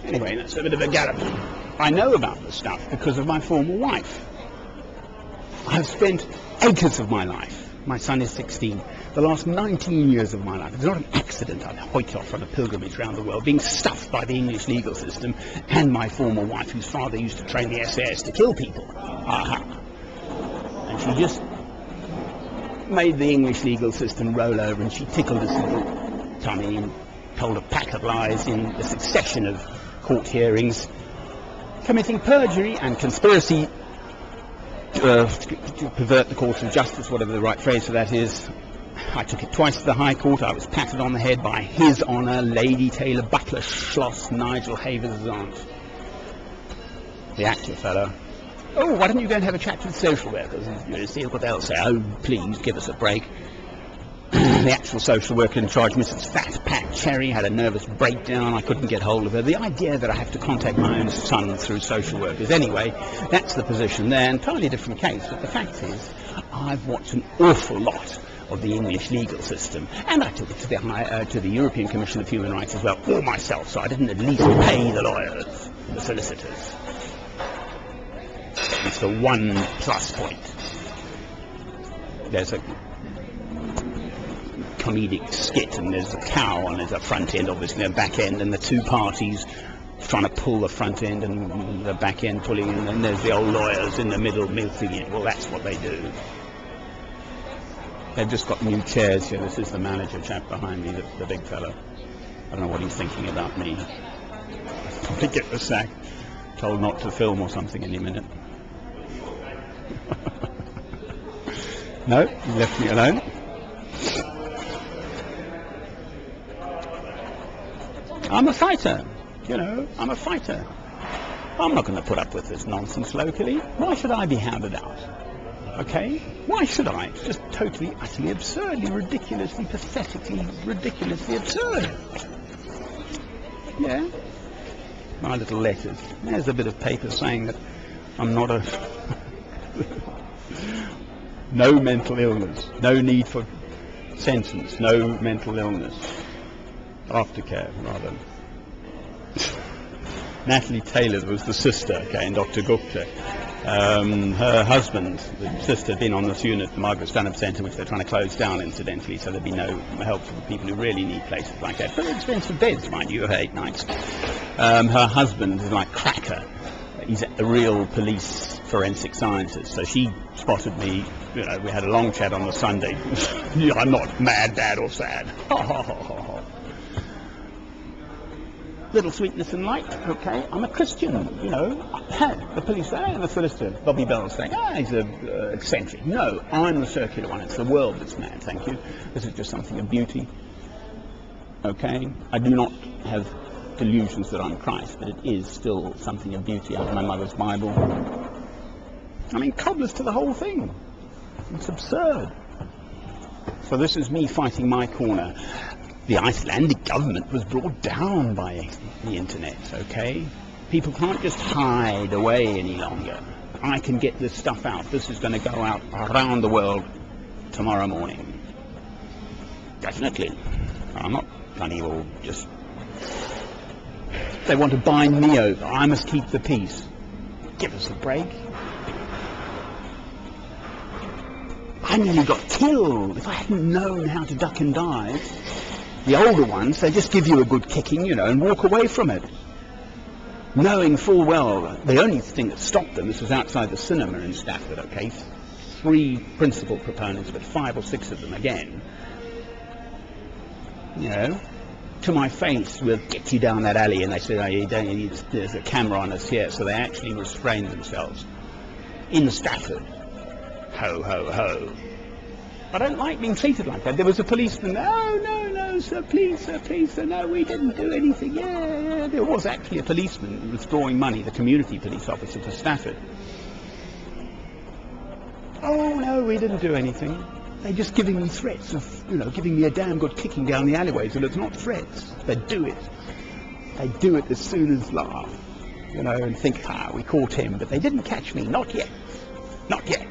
Anyway, that's a bit of a gallop. I know about this stuff because of my former wife. I've spent acres of my life, my son is 16, the last 19 years of my life, it's not an accident I'd hoiked off on a pilgrimage around the world, being stuffed by the English legal system and my former wife, whose father used to train the SAS to kill people. Aha. And she just made the English legal system roll over, and she tickled his little tummy and told a pack of lies in a succession of court hearings, committing perjury and conspiracy to pervert the course of justice, whatever the right phrase for that is. I took it twice to the High Court. I was patted on the head by His Honour Lady Taylor Butler Schloss Nigel Havers' aunt, the actor fellow. Oh, why don't you go and have a chat to the social workers and see what they'll say? Oh, please give us a break. The actual social worker in charge, Mrs. Fat Pat Cherry, had a nervous breakdown. I couldn't get hold of her. The idea that I have to contact my own son through social workers. Anyway, that's the position there. Entirely different case. But the fact is, I've watched an awful lot of the English legal system, and I took it to the European Commission of Human Rights as well, all myself, so I didn't at least pay the lawyers, the solicitors. It's the one plus point. There's a comedic skit, and there's a cow, and there's a front end, obviously a back end, and the two parties trying to pull the front end and the back end pulling, and then there's the old lawyers in the middle milking it. Well, that's what they do. They've just got new chairs here. This is the manager chap behind me, the big fellow. I don't know what he's thinking about me. I'll probably get the sack, told not to film or something any minute. No, he left me alone. I'm a fighter, you know, I'm a fighter. I'm not going to put up with this nonsense locally. Why should I be hounded out? Okay? Why should I? It's just totally, utterly, absurdly, ridiculously, pathetically, ridiculously absurd. Yeah? My little letters. There's a bit of paper saying that I'm not a... no mental illness, no need for sentence, no mental illness. Aftercare, rather. Natalie Taylor was the sister, okay, in Dr. Gupta. Her husband, the sister, had been on this unit, the Margaret Stanhope Centre, which they're trying to close down, incidentally, so there'd be no help for the people who really need places like that. Very expensive beds, mind you, 8 nights. Her husband is like Cracker. He's a real police forensic scientist, so she spotted me, you know, we had a long chat on the Sunday. I'm not mad, bad or sad. Little sweetness and light, okay, I'm a Christian, you know. The police say, the solicitor, Bobby Bell's saying, he's eccentric. No, I'm the circular one, it's the world that's mad, thank you. This is just something of beauty, okay. I do not have delusions that I'm Christ, but it is still something of beauty out of my mother's Bible. I mean, cobblers to the whole thing. It's absurd. So this is me fighting my corner. The Icelandic government was brought down by the internet, okay? People can't just hide away any longer. I can get this stuff out. This is going to go out around the world tomorrow morning. Definitely. I'm not funny or just... They want to bind me over. I must keep the peace. Give us a break. I nearly got killed. If I hadn't known how to duck and dive... The older ones, they just give you a good kicking, you know, and walk away from it. Knowing full well, the only thing that stopped them, this was outside the cinema in Stafford, okay, 3 principal proponents, but 5 or 6 of them again, you know, to my face, we'll get you down that alley, and they said, there's a camera on us here, so they actually restrained themselves. In Stafford. Ho, ho, ho. I don't like being treated like that. There was a policeman, no, sir, please, sir, no, we didn't do anything. Yeah, there was actually a policeman withdrawing money, the community police officer for Stafford. Oh, no, we didn't do anything. They're just giving me threats of, you know, giving me a damn good kicking down the alleyways, and it's not threats. They do it. They do it as soon as laugh, you know, and think, we caught him, but they didn't catch me, not yet. Not yet.